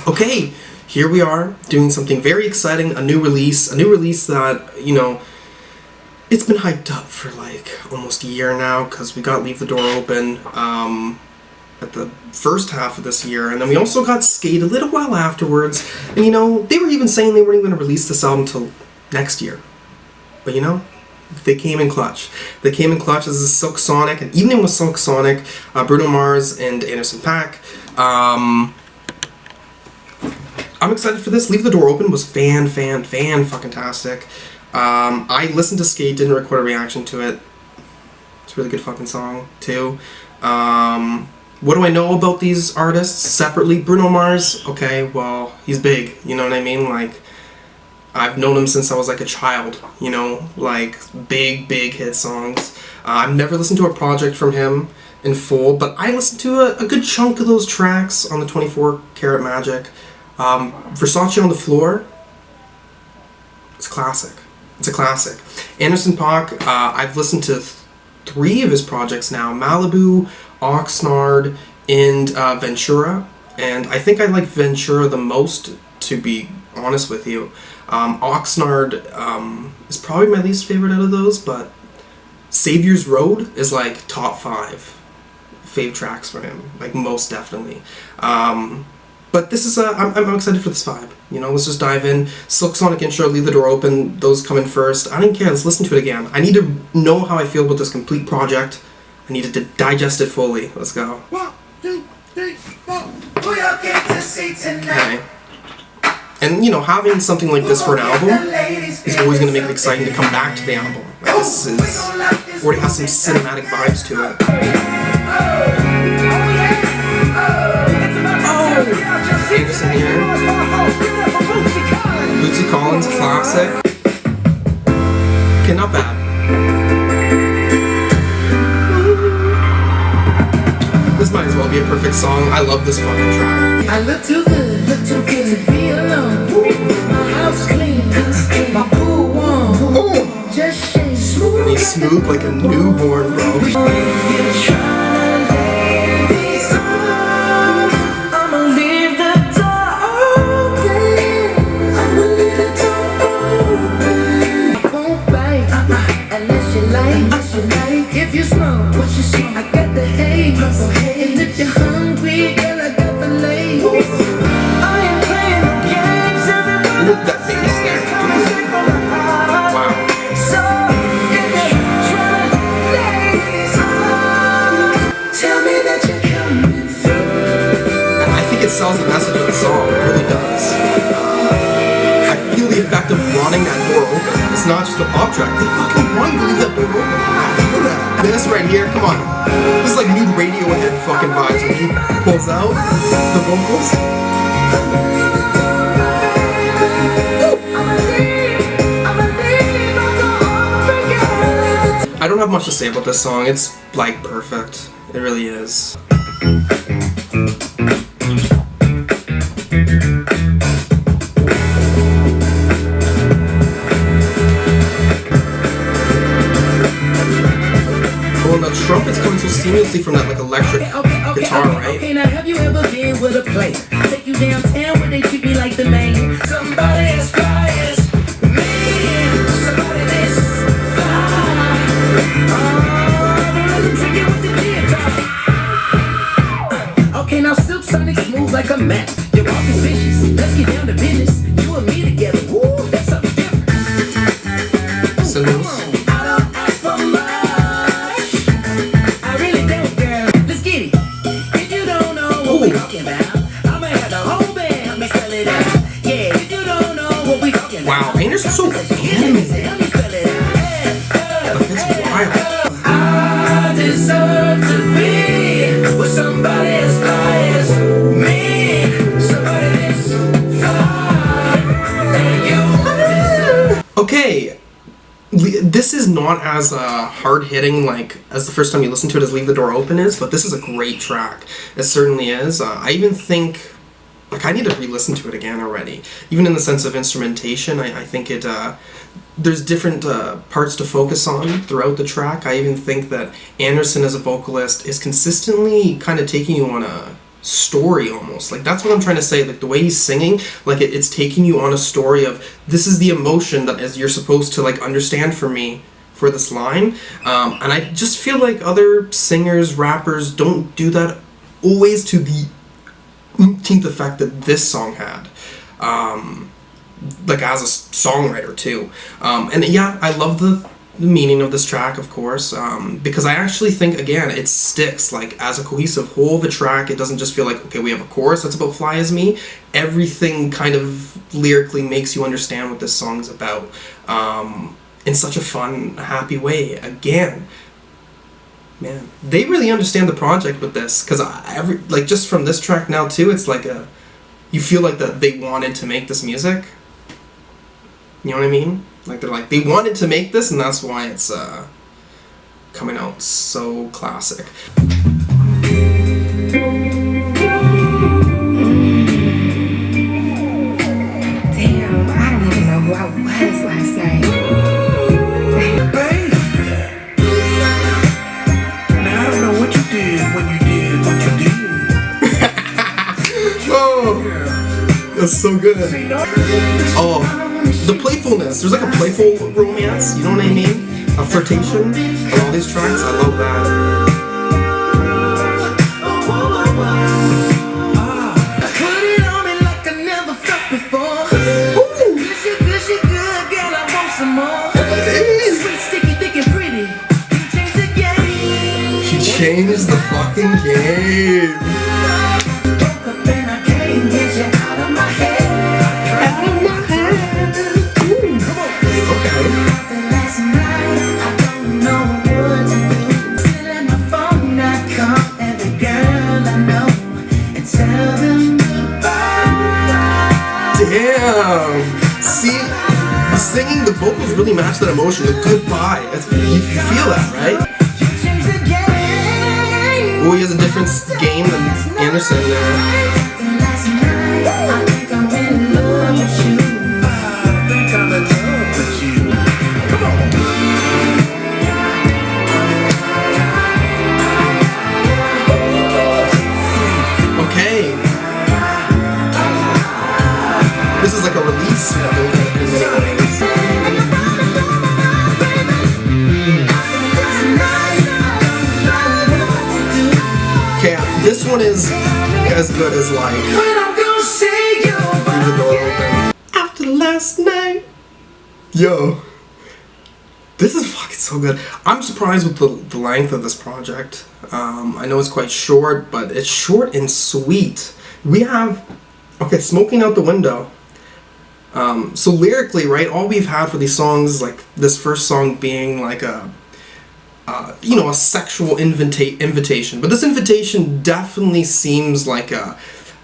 Okay, here we are doing something very exciting, a new release that, you know, it's been hyped up for like almost a year now because we got Leave the Door Open at the first half of this year, and then we also got Skate a little while afterwards, and you know, they were even saying they weren't even going to release this album until next year. But you know, they came in clutch. They came in clutch as a Silk Sonic, an evening with Silk Sonic, Bruno Mars and Anderson .Paak. I'm excited for this. Leave the Door Open was fan-fucking-tastic. I listened to Skate, didn't record a reaction to it. It's a really good fucking song, too. What do I know about these artists separately? Bruno Mars, okay, well, he's big, you know what I mean? Like, I've known him since I was like a child, you know? Like, big hit songs. I've never listened to a project from him in full, but I listened to a good chunk of those tracks on the 24 Karat Magic. Versace on the Floor, it's classic. It's a classic. Anderson .Paak, I've listened to 3 of his projects now, Malibu, Oxnard, and Ventura, and I think I like Ventura the most, to be honest with you. Oxnard is probably my least favorite out of those, but Savior's Road is like top 5 Fav Tracks for him, like most definitely. But this is I'm excited for this vibe. You know, let's just dive in. Silk Sonic intro, Leave the Door Open, those come in first. I don't care, let's listen to it again. I need to know how I feel about this complete project. I needed to digest it fully. Let's go. 1, 2, 3, 4. Who y'all get to see tonight? Okay. And you know, having something like this for an album is always going to make it exciting to come back to the album. Like, this is already has some cinematic vibes to it. Davis in here. Bootsy Collins, classic. Okay, not bad. This might as well be a perfect song. I love this fucking track. I look too good to be alone. My house clean, my pool warm. Just shake smooth. He's smooth like a newborn, bro. If you smoke, what you smoke? I got the haze. And if you're hungry, girl, I got the lace. I ain't playing no games. Look, that bass there. Wow. So, if you're trying to tell me that you're coming through. I think it sells the message of the song. It really does. I feel the effect of wanting that door open. It's not just a pop track. They fucking want to leave that door open. I feel that. This right here, come on. This is like new Radiohead fucking vibes when he pulls out the vocals. I don't have much to say about this song. It's like perfect. It really is. The trumpet's coming so seamlessly from that like electric guitar, right? Okay, now have you ever been with a place? Take you downtown where they treat me like the man. Somebody as fly as me. Somebody that's fly. Oh, tricky with the guitar. Okay, now Silk Sonic smooth like a mat. Your walk is vicious. Let's get down to business. You and me together. Woo, that's something different. Salutes. Wow, Anderson's so animated. Like, it's wild. I deserve to be with somebody as fly as me. Somebody that's fly. Okay, this is not as hard-hitting like as the first time you listen to it as Leave the Door Open is, but this is a great track. It certainly is. I even think, like, I need to re-listen to it again already. Even in the sense of instrumentation, I think it, there's different parts to focus on throughout the track. I even think that Anderson as a vocalist is consistently kind of taking you on a story almost. Like, that's what I'm trying to say. Like, the way he's singing, like, it's taking you on a story of, this is the emotion that is you're supposed to, like, understand for me for this line. And I just feel like other singers, rappers don't do that always to the umpteenth effect that this song had. Like, as a songwriter too. And yeah, I love the meaning of this track, of course, because I actually think, again, it sticks, like, as a cohesive whole of a track. It doesn't just feel like, okay, we have a chorus that's about Fly As Me. Everything kind of lyrically makes you understand what this song is about, in such a fun, happy way. Again, man, they really understand the project with this, because like, just from this track now too, it's like you feel like that they wanted to make this music. You know what I mean? Like, they're like, they wanted to make this, and that's why it's coming out so classic. Damn, I don't even know who I was last night. Now I don't know what you did when you did what you did. Oh, that's so good. Oh, the playfulness. There's like a playful romance, you know what I mean? A flirtation on all these tracks. I love that. Put it on me like I never felt before. Gushy, gushy, good girl, I want some more. Sweet, sticky, thick, and pretty. You changed the game. She changed the fucking game. Woke up and I can't get you out of my head. Damn! See, the singing, the vocals really match that emotion. The goodbye. You feel that, right? Oh, he has a different game than Anderson there. Okay. This is like a release in many ways. Okay, this one is as good as like Leave the Door Open. After the last night. Yo. This is fucking so good. I'm surprised with the length of this project. I know it's quite short, but it's short and sweet. We have, okay, Smoking Out the Window. So lyrically, right, all we've had for these songs is like this first song being like a, you know, a sexual invitation. But this invitation definitely seems like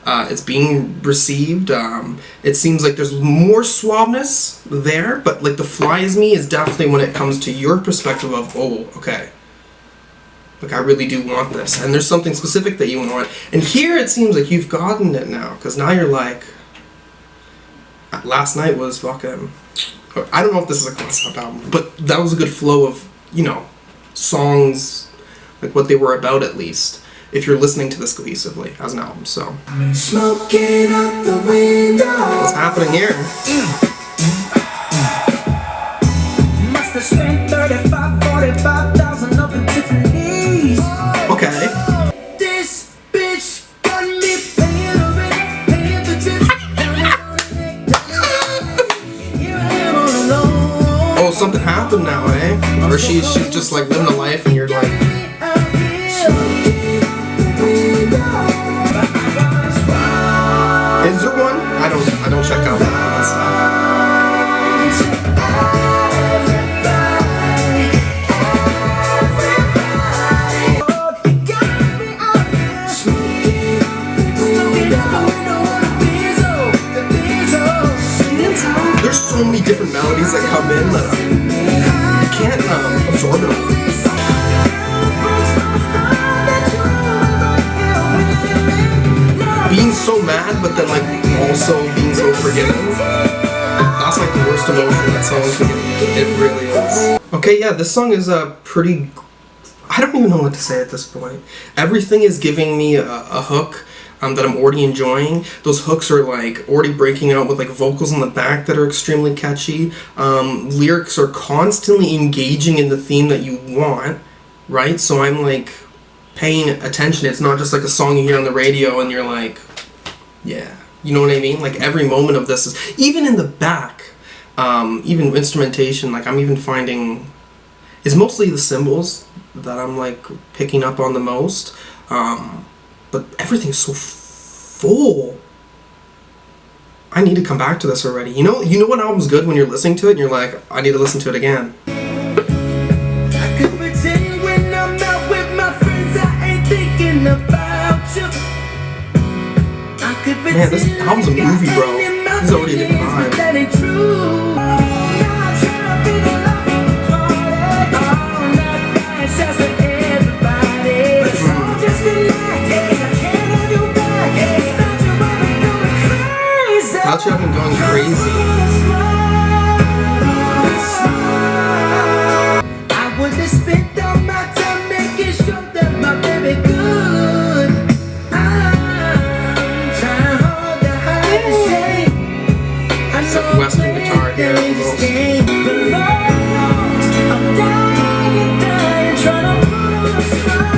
it's being received. It seems like there's more suaveness there, but like the Fly As Me is definitely when it comes to your perspective of, oh, okay, like I really do want this. And there's something specific that you want. And here it seems like you've gotten it now, because now you're like, last night was fucking, I don't know if this is a concept album, but that was a good flow of, you know, songs, like what they were about at least, if you're listening to this cohesively as an album. So Smoking out the window. what's happening here? Must have spent 45,000 up in Tiffany's. Okay. This bitch got me paying the tips. Here I am all alone. Oh, something happened now, eh? Or she's just like living a life and you're like, is there one? I don't check out that stuff. There's so many different melodies that come in that you can't absorb it all. Being so mad, but then like also being so forgiving. That's like the worst emotion that song can get. It really is. Okay, yeah, this song is a pretty. I don't even know what to say at this point. Everything is giving me a hook. that I'm already enjoying. Those hooks are like already breaking out with like vocals in the back that are extremely catchy. Lyrics are constantly engaging in the theme that you want, right? So I'm like paying attention. It's not just like a song you hear on the radio and you're like, yeah, you know what I mean? Like every moment of this is, even in the back, even instrumentation, like I'm even finding, it's mostly the cymbals that I'm like picking up on the most. But everything's so full. I need to come back to this already. You know what album's good when you're listening to it and you're like, I need to listen to it again. I could pretend when I'm out with my friends I ain't thinking about you. I could pretend Man, this album's a movie, bro. This is already a good vibe. that ain't true. Without you, I've been going crazy. I would have spent all my time making sure that my baby good. I'm trying hard to hide the shame. I It's like know Western guitar here, almost. but Lord knows I'm dying, trying to put on a smile.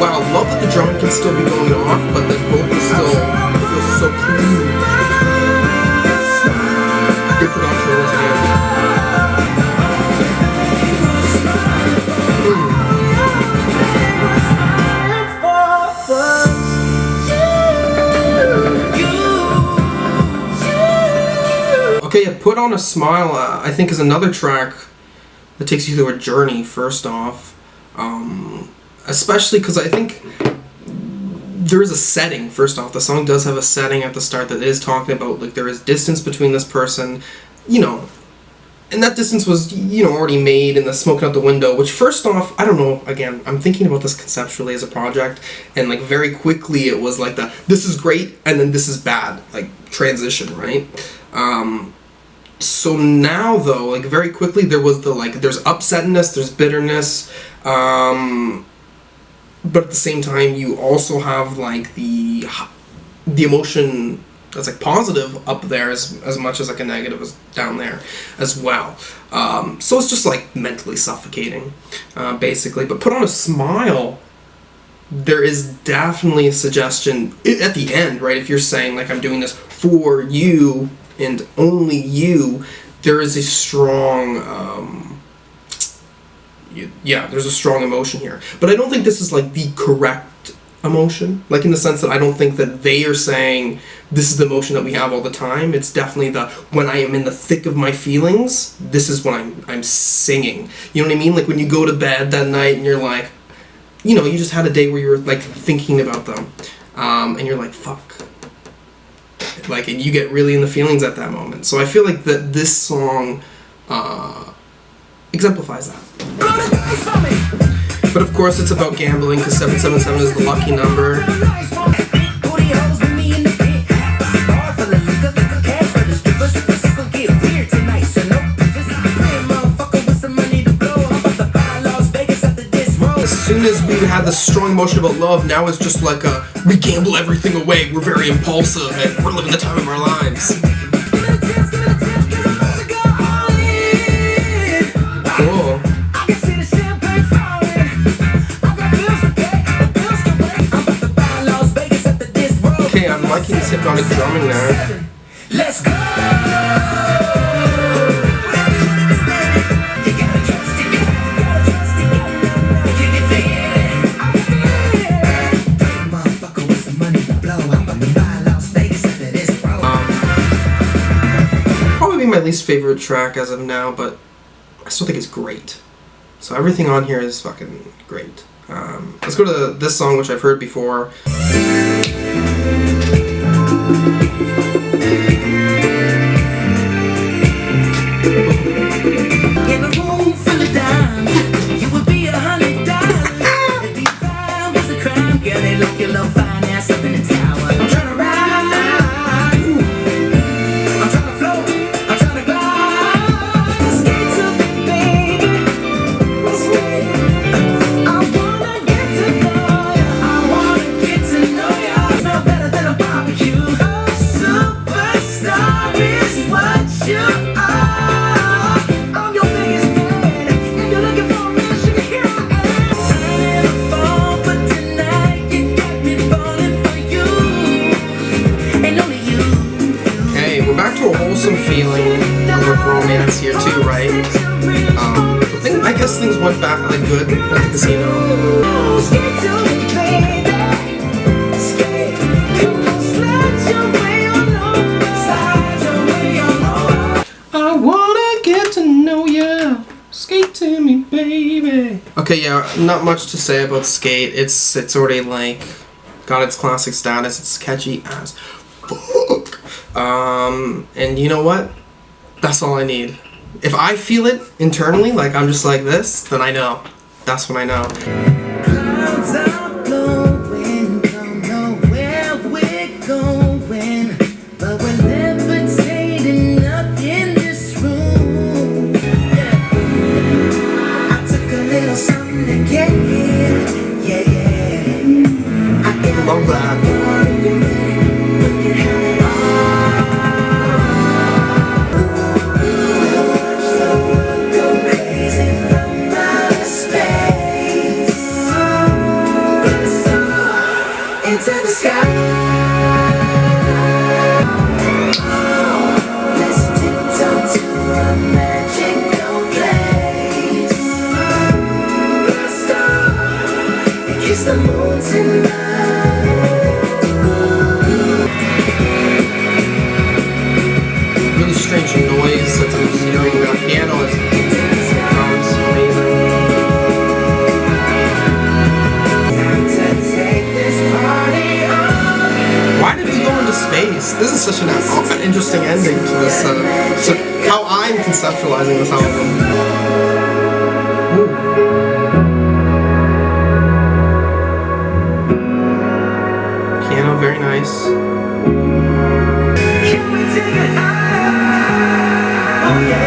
Wow, I love that the drumming can still be going off, but the vocals still feel so clean. Good production once again. Okay, yeah, Put on a Smile, I think is another track that takes you through a journey, first off. Especially because I think there is a setting, first off. The song does have a setting at the start that is talking about, like, there is distance between this person, you know, and that distance was, you know, already made in the Smoking Out the Window, which, first off, I don't know, again, I'm thinking about this conceptually as a project, and, like, very quickly it was like this is great, and then this is bad, like, transition, right? So now, though, like, very quickly there was the, like, there's upsetness, there's bitterness, but at the same time you also have, like, the emotion that's, like, positive up there as much as, like, a negative is down there as well. So it's just, like, mentally suffocating, basically. But Put on a Smile, there is definitely a suggestion at the end, right? If you're saying, like, I'm doing this for you and only you, there is a strong, there's a strong emotion here. But I don't think this is, like, the correct emotion, like, in the sense that I don't think that they are saying this is the emotion that we have all the time. It's definitely the, when I am in the thick of my feelings, this is when I'm singing. You know what I mean? Like, when you go to bed that night and you're like, you know, you just had a day where you were, like, thinking about them, and you're like, fuck. Like, and you get really in the feelings at that moment. So I feel like that this song exemplifies that. But of course it's about gambling, because 777 is the lucky number. As soon as we had this strong emotion about love, now it's just like we gamble everything away, we're very impulsive, and we're living the time of our lives. Cool. Okay, I'm liking this hypnotic drumming there. Let's go. Probably my least favorite track as of now, but I still think it's great. So everything on here is fucking great. Let's go to this song, which I've heard before. In a room full of dimes, you would be $100. If you found was a crime, girl, they lock your little fine ass up in the tower. I'm trying to ride, I'm trying to float. it too, right? I guess things went back like good at the casino. I wanna get to know ya. Skate to me, baby. Okay, yeah, not much to say about Skate. It's already like got its classic status. It's catchy as fuck. And you know what? That's all I need. If I feel it internally, like I'm just like this, then I know. That's when I know. Clouds are blowing, don't know where we're going, but we're levitating up in this room. Yeah. I took a little something to get here. Yeah, yeah. I Love that. look at how they into the sky. Let's tiptoe to a magical place. Blast off and kiss the moon tonight. Really strange noise that's I'm hearing. The piano is sounds amazing. Why did we go into space? This is such an interesting ending to this, to how I'm conceptualizing this album. Ooh. Piano, very nice. Can we take it higher? Oh yeah.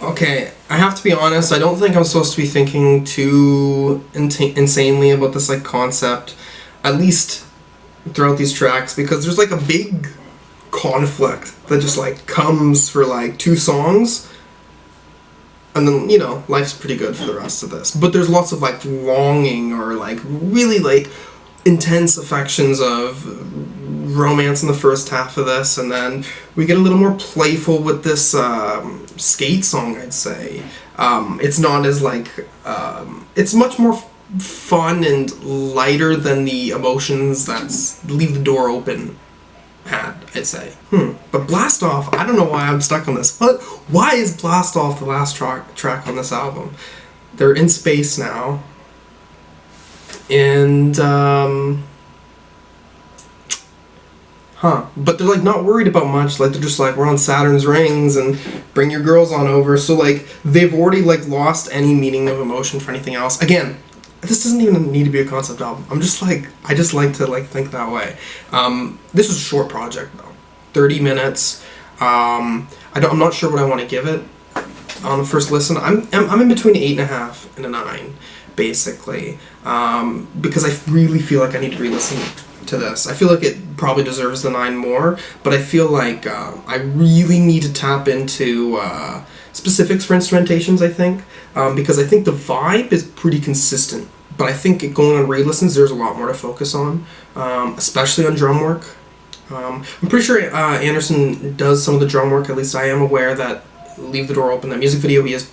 Okay, I have to be honest, I don't think I'm supposed to be thinking too insanely about this like concept, at least throughout these tracks, because there's like a big conflict that just like comes for like 2 songs, and then, you know, life's pretty good for the rest of this. But there's lots of like longing or like really like intense affections of romance in the first half of this, and then we get a little more playful with this Skate song, I'd say. It's not as like it's much more fun and lighter than the emotions that's Leave the Door Open had, I'd say. But Blast Off, I don't know why I'm stuck on this. Why is Blast Off the last track on this album? They're in space now, and but they're like not worried about much. Like they're just like, we're on Saturn's rings and bring your girls on over. So like they've already like lost any meaning of emotion for anything else. Again, this doesn't even need to be a concept album. I just like to like think that way. This was a short project though, 30 minutes. I'm not sure what I want to give it on the first listen. I'm in between 8.5 and a 9, basically, because I really feel like I need to re-listen to this. I feel like it probably deserves the 9 more, but I feel like I really need to tap into specifics for instrumentations, I think, because I think the vibe is pretty consistent, but I think going on re-listens there's a lot more to focus on, especially on drum work. I'm pretty sure Anderson does some of the drum work, at least I am aware that Leave the Door Open, that music video, he is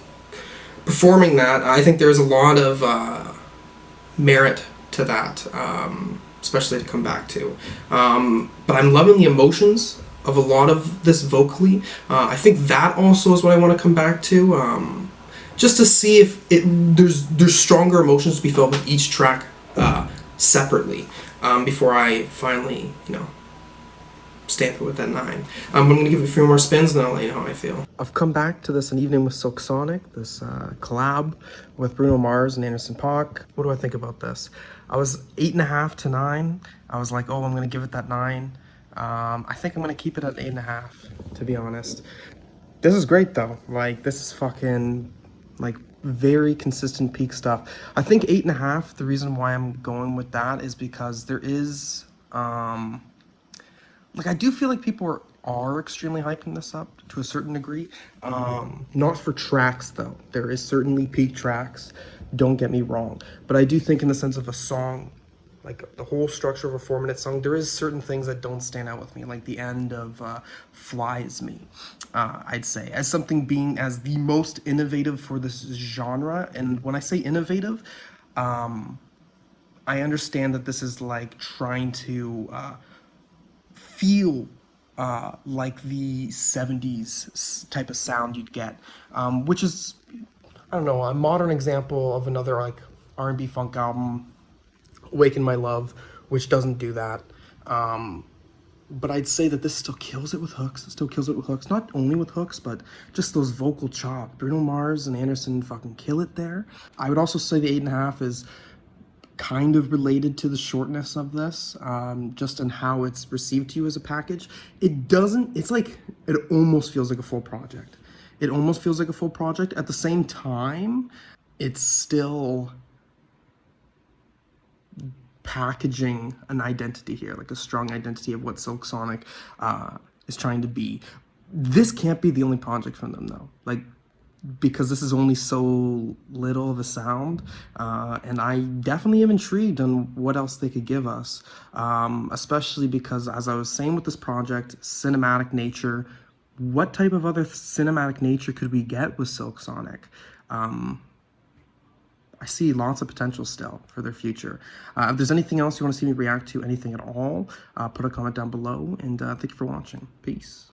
performing that. I think there's a lot of merit to that, especially to come back to. But I'm loving the emotions of a lot of this vocally. I think that also is what I want to come back to, just to see if there's stronger emotions to be felt with each track separately, before I finally, stamp it with that 9. I'm going to give it a few more spins and then I'll let you know how I feel. I've come back to this An Evening with Silk Sonic, this collab with Bruno Mars and Anderson Paak. What do I think about this? I was 8.5 to 9. I was like, oh, I'm going to give it that 9. I think I'm going to keep it at 8.5, to be honest. This is great though. Like, this is fucking, like, very consistent peak stuff. I think 8.5, the reason why I'm going with that is because there is, like, I do feel like people are extremely hyping this up to a certain degree. Not for tracks, though. There is certainly peak tracks, don't get me wrong. But I do think in the sense of a song, like the whole structure of a 4-minute song, there is certain things that don't stand out with me, like the end of Flies Me, I'd say, as something being as the most innovative for this genre. And when I say innovative, I understand that this is like trying to feel like the 70s type of sound you'd get, which is, I don't know, a modern example of another like R&B funk album, Awaken My Love, which doesn't do that. But I'd say that this still kills it with hooks. It still kills it with hooks. Not only with hooks, but just those vocal chops. Bruno Mars and Anderson fucking kill it there. I would also say the 8.5 is kind of related to the shortness of this, just in how it's received to you as a package. It doesn't, it's like, it almost feels like a full project. It almost feels like a full project. At the same time, it's still packaging an identity here, like a strong identity of what Silk Sonic is trying to be. This can't be the only project from them though, like, because this is only so little of a sound, and I definitely am intrigued on what else they could give us, especially because, as I was saying with this project, cinematic nature, what type of other cinematic nature could we get with Silk Sonic? I see lots of potential still for their future. If there's anything else you want to see me react to, anything at all, put a comment down below, and thank you for watching. Peace.